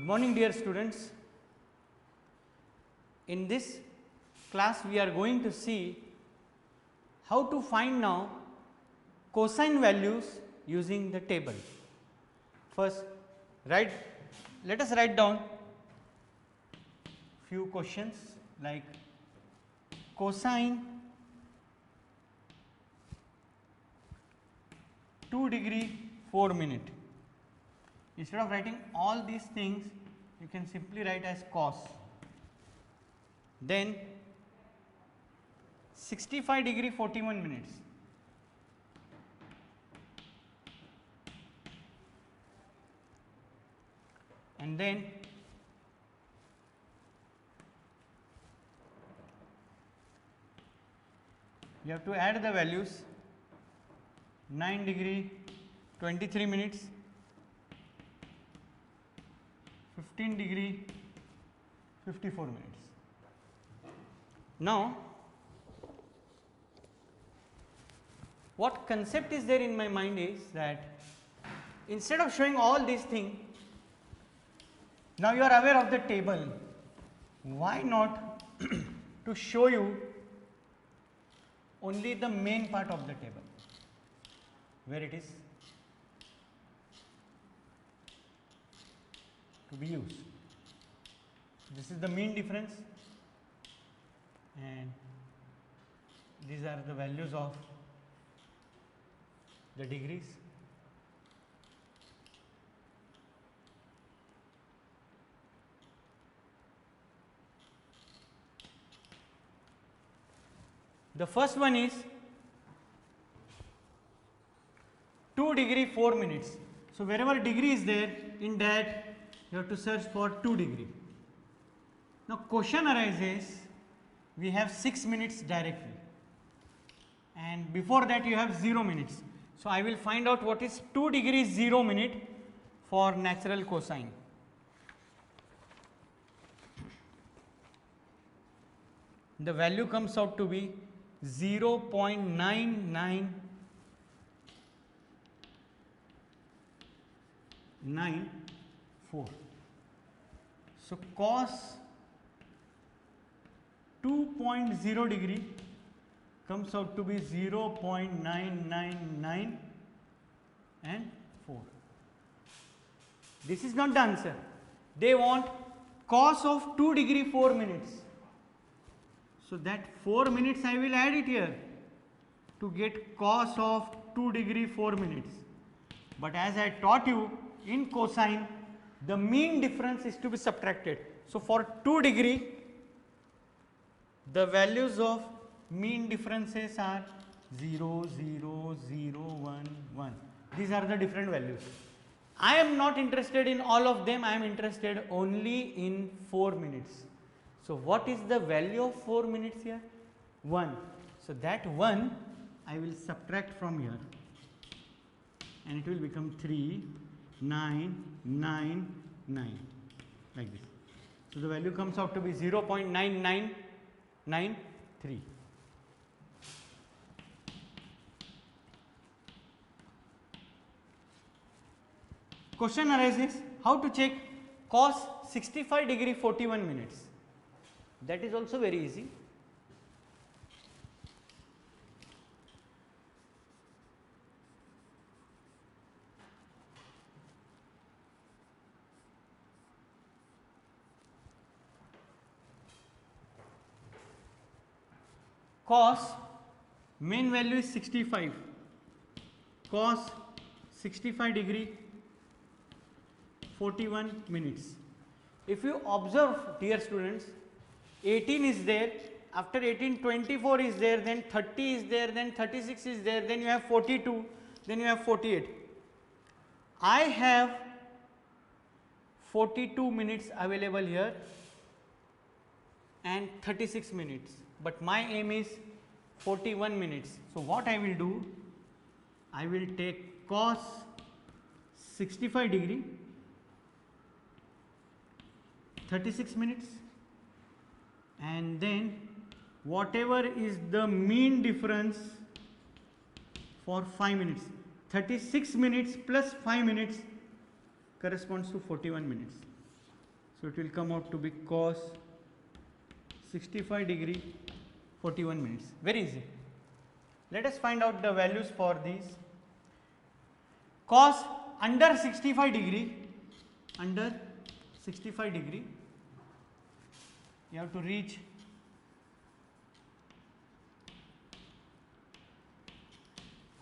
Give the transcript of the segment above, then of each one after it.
morning, dear students. In this class we are going to see how to find now cosine values using the table. First, let us write down few questions like cosine 2 degree 4 minute. Instead of writing all these things, you can simply write as cos. Then 65 degree 41 minutes. And then you have to add the values 9 degree 23 minutes, 15 degree 54 minutes. Now, what concept is there in my mind is that instead of showing all these things, now you are aware of the table, why not to show you only the main part of the table, where it is to be used. This is the mean difference and these are the values of the degrees. The first one is 2 degree 4 minutes. So, wherever degree is there, in that you have to search for 2 degree. Now, question arises, we have 6 minutes directly and before that you have 0 minutes. So, I will find out what is 2 degree 0 minute for natural cosine. The value comes out to be 0.9994. So, cos 2.0 degree comes out to be 0.999 and 4. This is not the answer. They want cos of 2 degree 4 minutes. So, that 4 minutes I will add it here to get cos of 2 degree 4 minutes. But as I taught you in cosine, the mean difference is to be subtracted. So, for 2 degree, the values of mean differences are 0, 0, 0, 1, 1. These are the different values. I am not interested in all of them, I am interested only in 4 minutes. So, what is the value of 4 minutes here? 1. So, that 1 I will subtract from here and it will become 3, 9, 9, 9 like this. So, the value comes out to be 0.9993. Question arises, how to check cos 65 degree 41 minutes? That is also very easy. Cos main value is 65, cos 65 degree 41 minutes. If you observe, dear students, 18 is there, after 18 24 is there, then 30 is there, then 36 is there, then you have 42, then you have 48. I have 42 minutes available here and 36 minutes, but my aim is 41 minutes. So, what I will do, I will take cos 65 degree 36 minutes and then whatever is the mean difference for 5 minutes. 36 minutes plus 5 minutes corresponds to 41 minutes. So it will come out to be cos 65 degree 41 minutes. Very easy. Let us find out the values for these. Cos under 65 degree, under 65 degree, you have to reach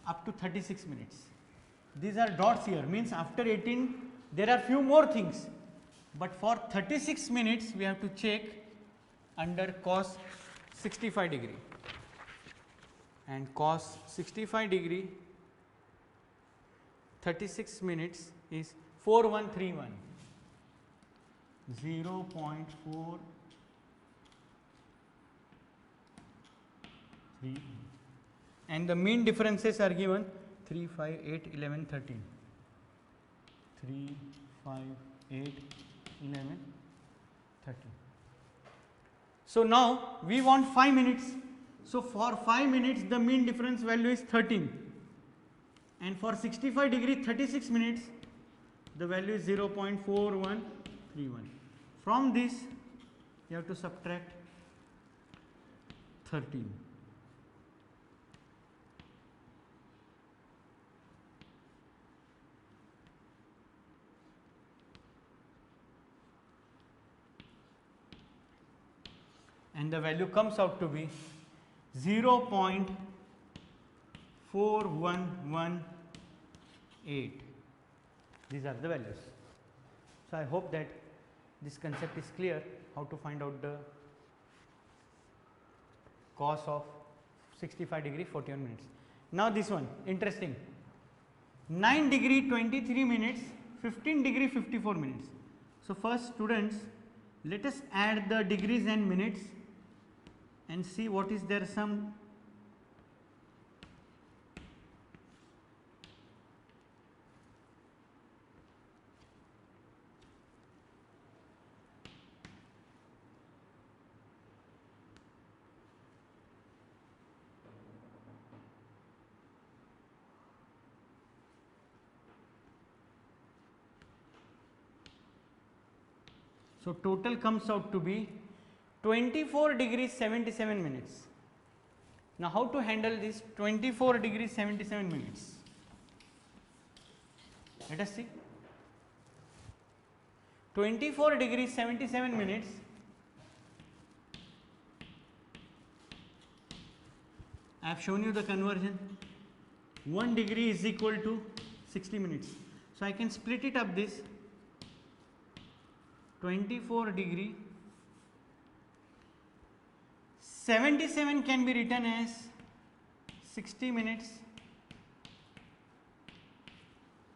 up to 36 minutes. These are dots here, means after 18 there are few more things, but for 36 minutes we have to check under cos 65 degree, and cos 65 degree 36 minutes is 4131, 0.433, and the mean differences are given 3, 5, 8, 11, 13. 3, 5, 8, 11, 13. So now we want 5 minutes. So for 5 minutes the mean difference value is 13, and for 65 degree 36 minutes the value is 0.4131. From this you have to subtract 13. And the value comes out to be 0.4118. These are the values. So I hope that this concept is clear, how to find out the cos of 65 degree 41 minutes. Now this one interesting, 9 degree 23 minutes, 15 degree 54 minutes. So first students, let us add the degrees and minutes and see what is there some so total comes out to be 24 degrees 77 minutes. Now how to handle this 24 degrees 77 minutes? Let us see. 24 degrees 77 minutes I have shown you the conversion. 1 degree is equal to 60 minutes. So I can split it up this 24 degree 77 can be written as 60 minutes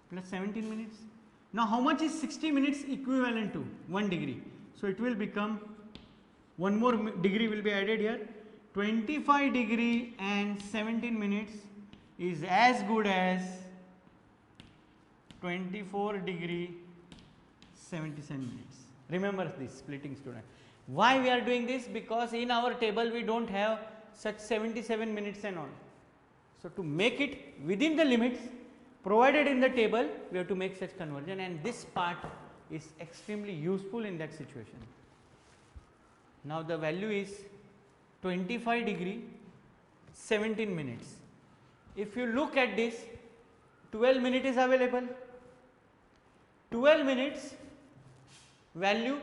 plus 17 minutes. Now how much is 60 minutes equivalent to 1 degree? So it will become, one more degree will be added here, 25 degree and 17 minutes is as good as 24 degree 77 minutes. Remember this splitting, student. Why we are doing this? Because in our table we don't have such 77 minutes and all. So to make it within the limits provided in the table, we have to make such conversion, and this part is extremely useful in that situation. Now the value is 25 degree 17 minutes. If you look at this, 12 minutes is available. 12 minutes value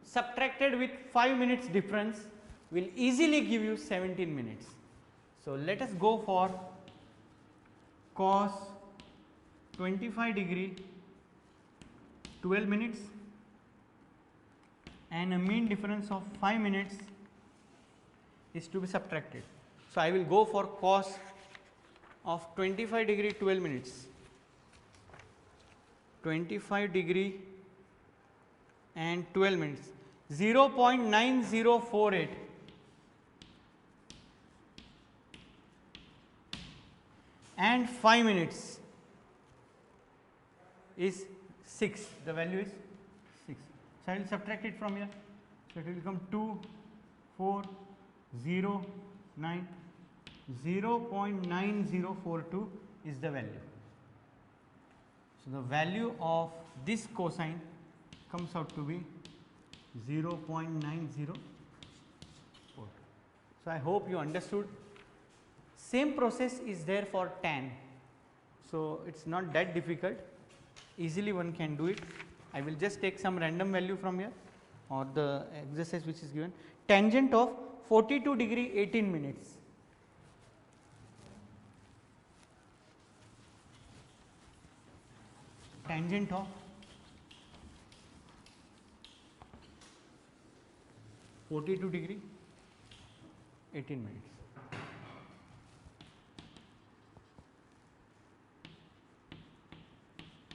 subtracted with 5 minutes difference will easily give you 17 minutes. So let us go for cos 25 degree 12 minutes and a mean difference of 5 minutes is to be subtracted. So I will go for cos of 25 degree 12 minutes, 25 degree and 12 minutes, 0.9048 and 5 minutes is 6, the value is 6. So I will subtract it from here. So it will become 2, 4, 0, 9, 0.9042 is the value. So the value of this cosine comes out to be 0.904. So I hope you understood. Same process is there for tan. So it's not that difficult. Easily one can do it. I will just take some random value from here or the exercise which is given. Tangent of 42 degree 18 minutes. Tangent of 42 degree 18 minutes.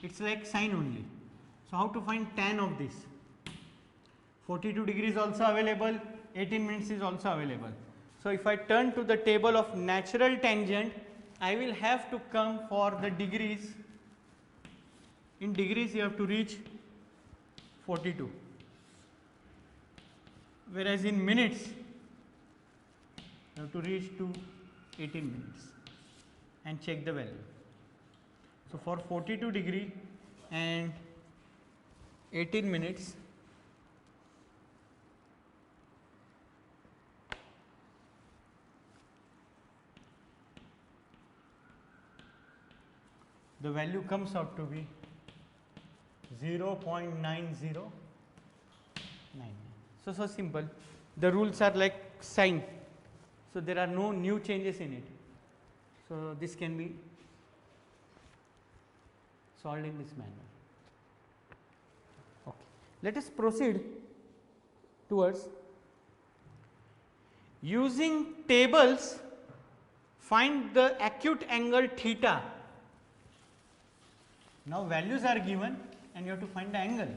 It's like sine only. So how to find tan of this? 42 degrees also available, 18 minutes is also available. So if I turn to the table of natural tangent, I will have to come for the degrees. In degrees you have to reach 42, whereas in minutes you have to reach to 18 minutes and check the value. So for 42 degree and 18 minutes, the value comes out to be 0.9099. So simple. The rules are like sine. So there are no new changes in it. So this can be solved in this manner. Okay. Let us proceed towards using tables. Find the acute angle theta. Now values are given and you have to find the angle.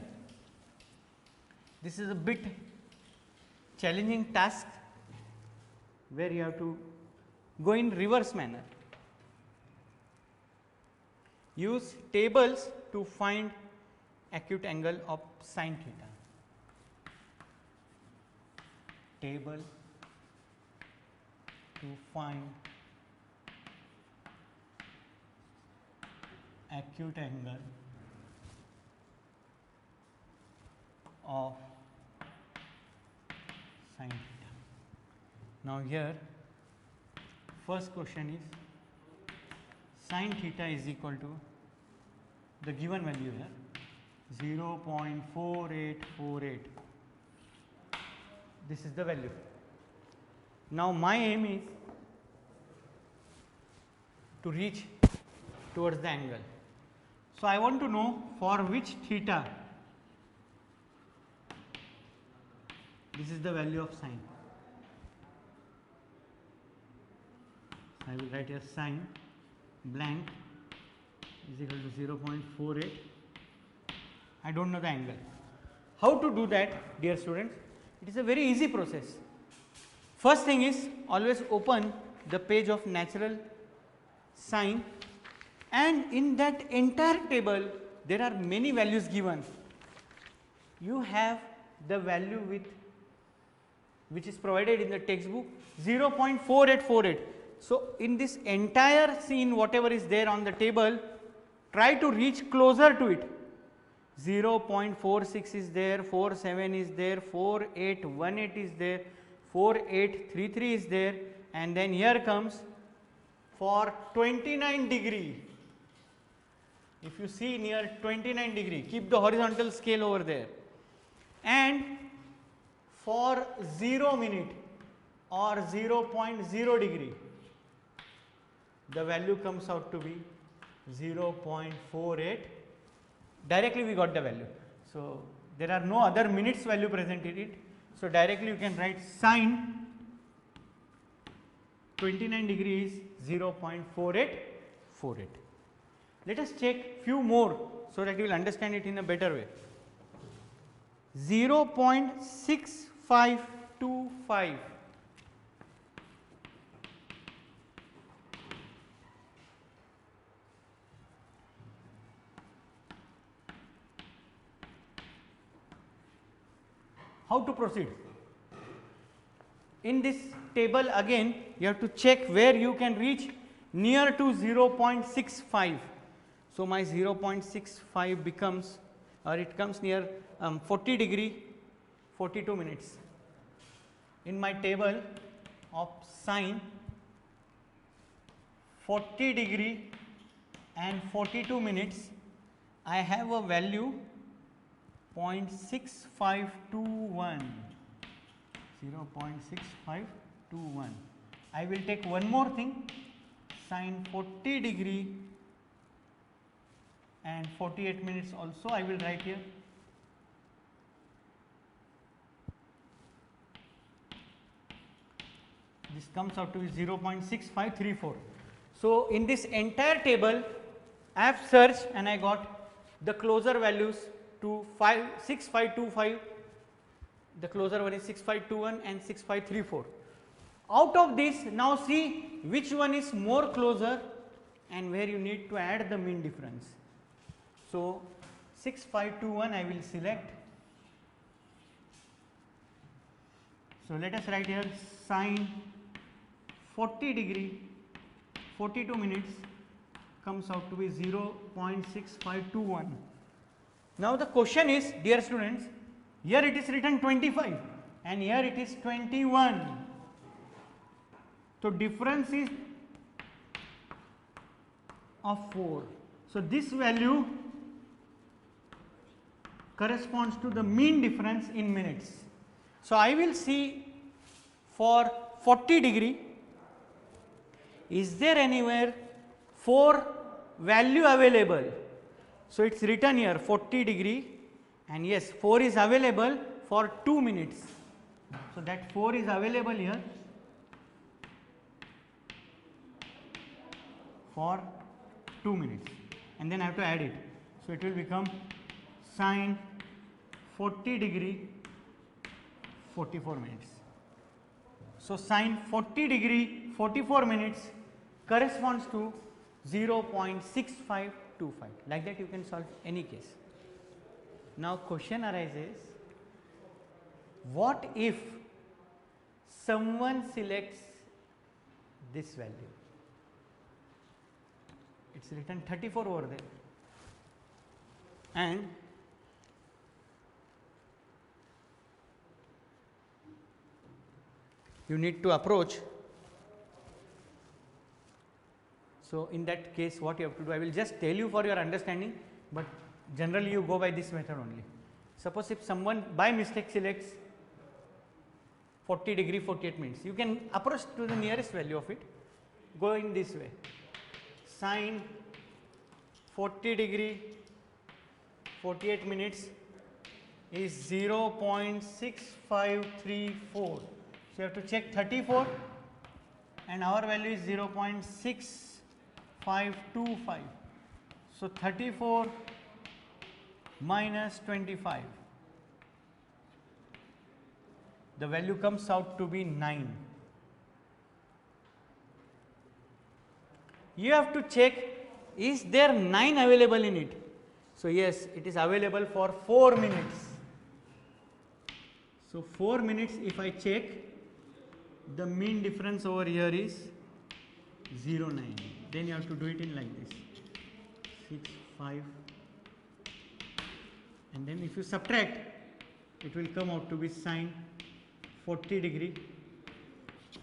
This is a bit challenging task where you have to go in reverse manner. Use tables to find acute angle of sine theta. Table to find acute angle of sine theta. Now here first question is sine theta is equal to the given value here 0.4848. This is the value. Now my aim is to reach towards the angle. So I want to know for which theta this is the value of sine. So I will write here sine blank is equal to 0.48. I don't know the angle. How to do that, dear students? It is a very easy process. First thing is always open the page of natural sine, and in that entire table there are many values given. You have the value which is provided in the textbook 0.4848. So in this entire scene whatever is there on the table, try to reach closer to it. 0.46 is there, 47 is there, 4818 is there, 4833 is there, and then here comes for 29 degree. If you see near 29 degree, keep the horizontal scale over there, and for 0 minute or 0.0 degree, the value comes out to be 0.48. Directly we got the value. So there are no other minutes value present in it. So directly you can write sine 29 degrees 0.4848. Let us check few more so that you will understand it in a better way. 0.6525. How to proceed? In this table again you have to check where you can reach near to 0.65. So my 0.65 becomes, or it comes near 40 degree 42 minutes. In my table of sine 40 degree and 42 minutes, I have a value 0.6521, 0.6521. I will take one more thing, sine 40 degree and 48 minutes also I will write here. This comes out to be 0.6534. So, in this entire table I have searched and I got the closer values to 6525, the closer one is 6521 and 6534. Out of this, now see which one is more closer and where you need to add the mean difference. So, 6521 I will select. So, let us write here sine 40 degree 42 minutes comes out to be 0.6521. Now, the question is, dear students, here it is written 25 and here it is 21. So, difference is of 4. So, this value corresponds to the mean difference in minutes. So, I will see for 40 degree, is there anywhere 4 value available? So, it is written here 40 degree and yes, 4 is available for 2 minutes. So, that 4 is available here for 2 minutes and then I have to add it. So, it will become sine 40 degree 44 minutes. So, sine 40 degree 44 minutes corresponds to 0.6525. Like that you can solve any case. Now, question arises, what if someone selects this value? It is written 34 over there and you need to approach. So, in that case what you have to do, I will just tell you for your understanding, but generally you go by this method only. Suppose if someone by mistake selects 40 degree 48 minutes, you can approach to the nearest value of it, go in this way, sine 40 degree 48 minutes is 0.6534. So, you have to check 34 and our value is 0.6525. So, 34 minus 25, the value comes out to be 9. You have to check, is there 9 available in it? So, yes, it is available for 4 minutes. So, 4 minutes if I check, the mean difference over here is 0.9. Then you have to do it in like this 6, 5 and then if you subtract, it will come out to be sine 40 degree.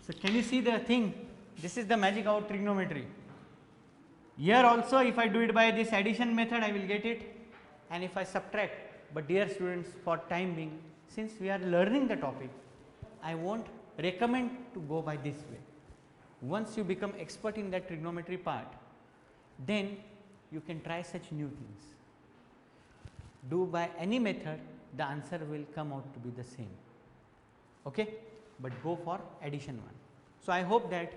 So, can you see the thing? This is the magic of trigonometry. Here also if I do it by this addition method, I will get it, and if I subtract, but dear students, for time being, since we are learning the topic, I won't recommend to go by this way. Once you become expert in that trigonometry part, then you can try such new things. Do by any method, the answer will come out to be the same, okay? But go for addition one. So, I hope that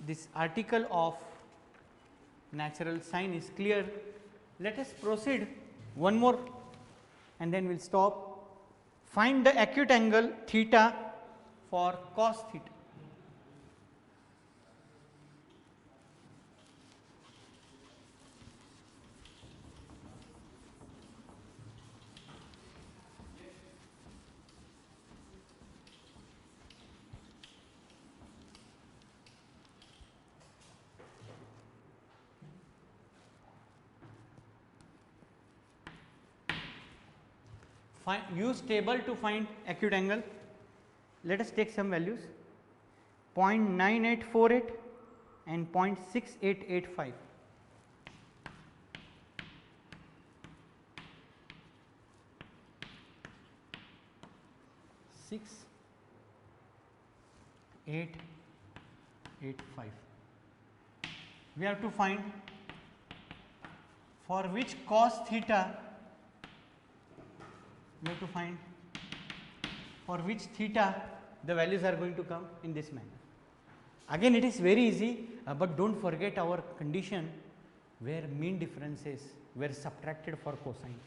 this article of natural sine is clear. Let us proceed one more and then we will stop. Find the acute angle theta for cos theta. use table to find acute angle. Let us take some values, 0.9848 and 0.6885. Six, 8, 8, 5. We have to find for which cos theta, we have to find for which theta the values are going to come in this manner. Again it is very easy, but do not forget our condition where mean differences were subtracted for cosine.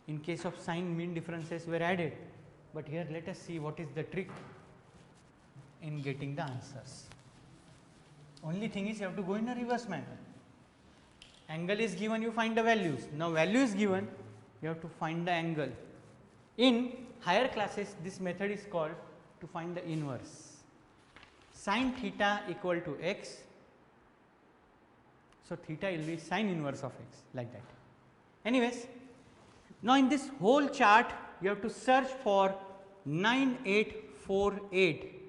In case of sine, mean differences were added, but here let us see what is the trick in getting the answers. Only thing is you have to go in a reverse manner. Angle is given, you find the values. Now value is given, you have to find the angle. In higher classes this method is called to find the inverse. Sin theta equal to x, so theta will be sin inverse of x, like that. Anyways, now in this whole chart you have to search for 9848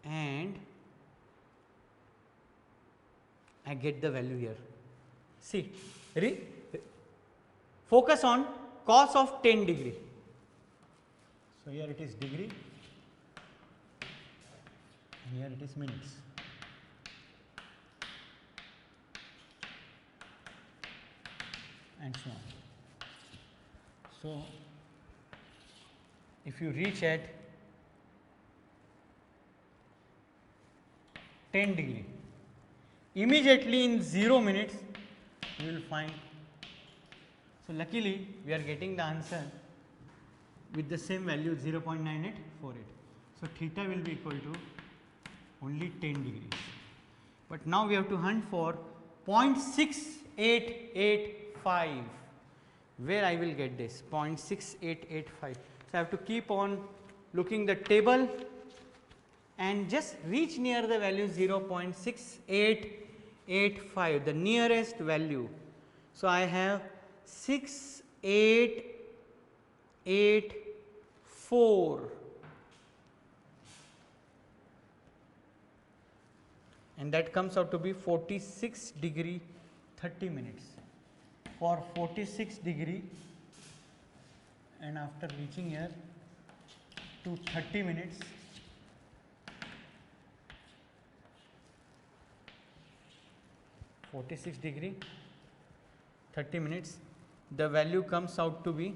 and I get the value here. See, focus on cos of 10 degree. So here it is degree and here it is minutes. And so on. So if you reach at 10 degree, immediately in 0 minutes you will find. So luckily we are getting the answer with the same value 0.9848. So theta will be equal to only 10 degrees. But now we have to hunt for 0.6885. Where I will get this 0.6885. So I have to keep on looking the table and just reach near the value 0.6885, the nearest value. So I have 6884 and that comes out to be 46 degree 30 minutes. For 46 degree and after reaching here to 30 minutes, degree 30 minutes, the value comes out to be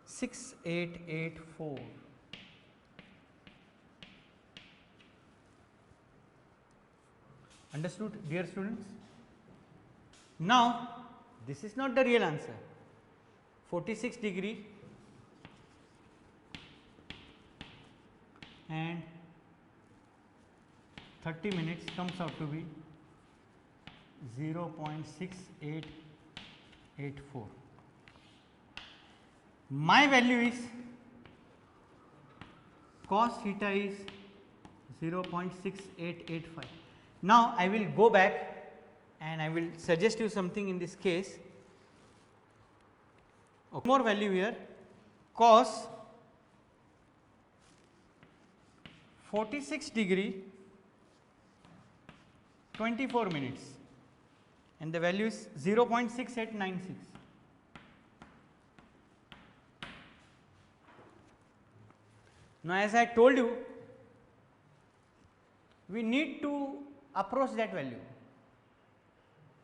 6884. Understood, dear students? Now this is not the real answer. 46 degree and 30 minutes comes out to be 0.6884. My value is cos theta is 0.6885. Now I will go back and I will suggest you something in this case. Okay. More value here, cos 46 degree 24 minutes and the value is 0.6896. Now as I told you, we need to approach that value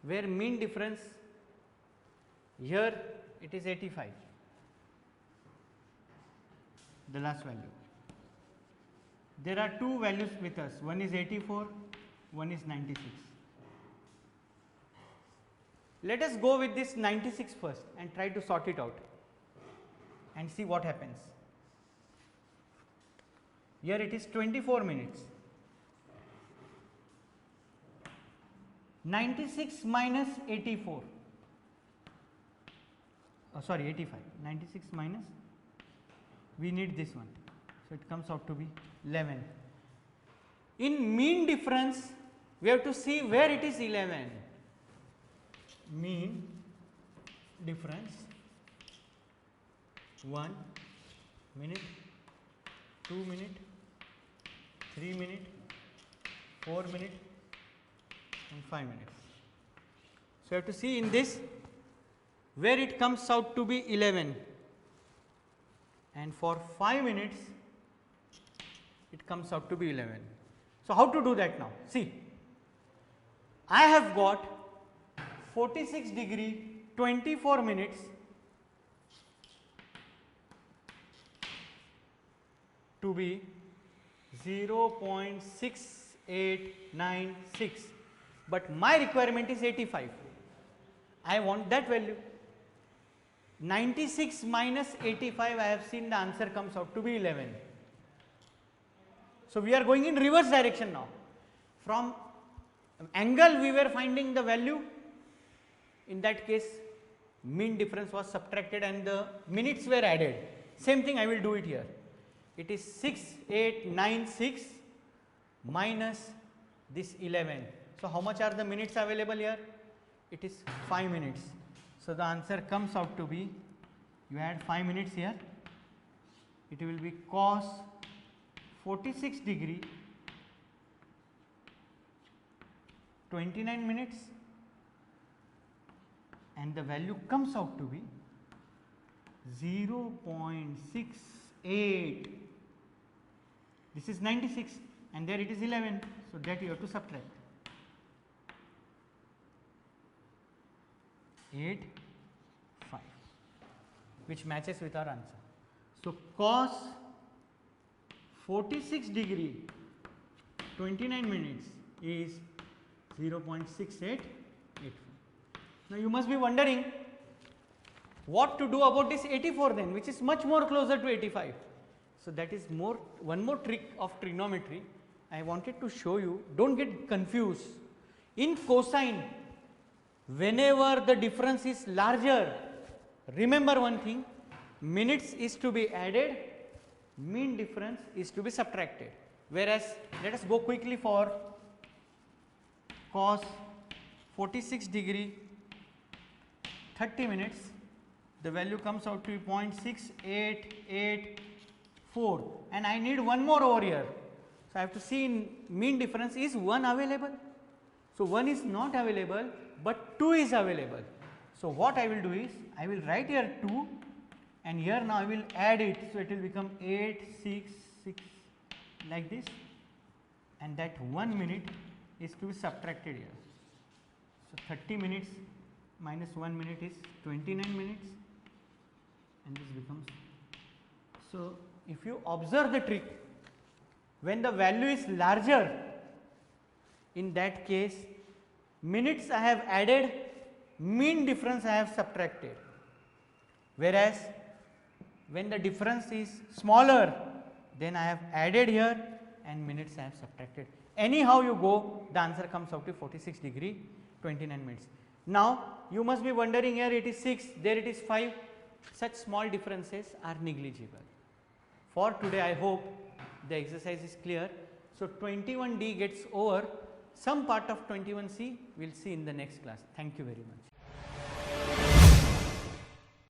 where mean difference, here it is 85, the last value. There are two values with us, one is 84, one is 96. Let us go with this 96 first and try to sort it out and see what happens. Here it is 24 minutes. 96 minus 84, oh sorry 85, 96 minus, we need this one, so it comes out to be 11. In mean difference we have to see where it is 11, mean difference 1 minute, 2 minute, 3 minute, 4 minute and 5 minutes. So, you have to see in this where it comes out to be 11 and for 5 minutes it comes out to be 11. So, how to do that now? See, I have got 46 degree 24 minutes to be 0.6896, but my requirement is 85. I want that value. 96 minus 85, I have seen the answer comes out to be 11. So, we are going in reverse direction now. From angle we were finding the value, in that case mean difference was subtracted and the minutes were added. Same thing I will do it here. It is 6896 minus this 11. So, how much are the minutes available here? It is 5 minutes. So, the answer comes out to be, you add 5 minutes here, it will be cos 46 degree 29 minutes and the value comes out to be 0.68. This is 96 and there it is 11. So, that you have to subtract. 8.5, which matches with our answer. So, cos 46 degree 29 minutes is 0.6885. Now, you must be wondering what to do about this 84 then, which is much more closer to 85. So, that is one more trick of trigonometry I wanted to show you. Do not get confused. In cosine, whenever the difference is larger, remember one thing, minutes is to be added, mean difference is to be subtracted. Whereas, let us go quickly for cos 46 degree 30 minutes, the value comes out to be 0.6884 and I need one more over here. So, I have to see in mean difference, is 1 available? So, 1 is not available, but 2 is available. So, what I will do is, I will write here 2 and here now I will add it. So, it will become 866 like this and that 1 minute is to be subtracted here. So, 30 minutes minus 1 minute is 29 minutes and this becomes. So, if you observe the trick, when the value is larger, in that case minutes I have added, mean difference I have subtracted, whereas when the difference is smaller, then I have added here and minutes I have subtracted. Anyhow you go, the answer comes out to 46 degree 29 minutes. Now, you must be wondering, here it is 6, there it is 5, such small differences are negligible. For today, I hope the exercise is clear. So, 21D gets over. Some part of 21C we will see in the next class. Thank you very much.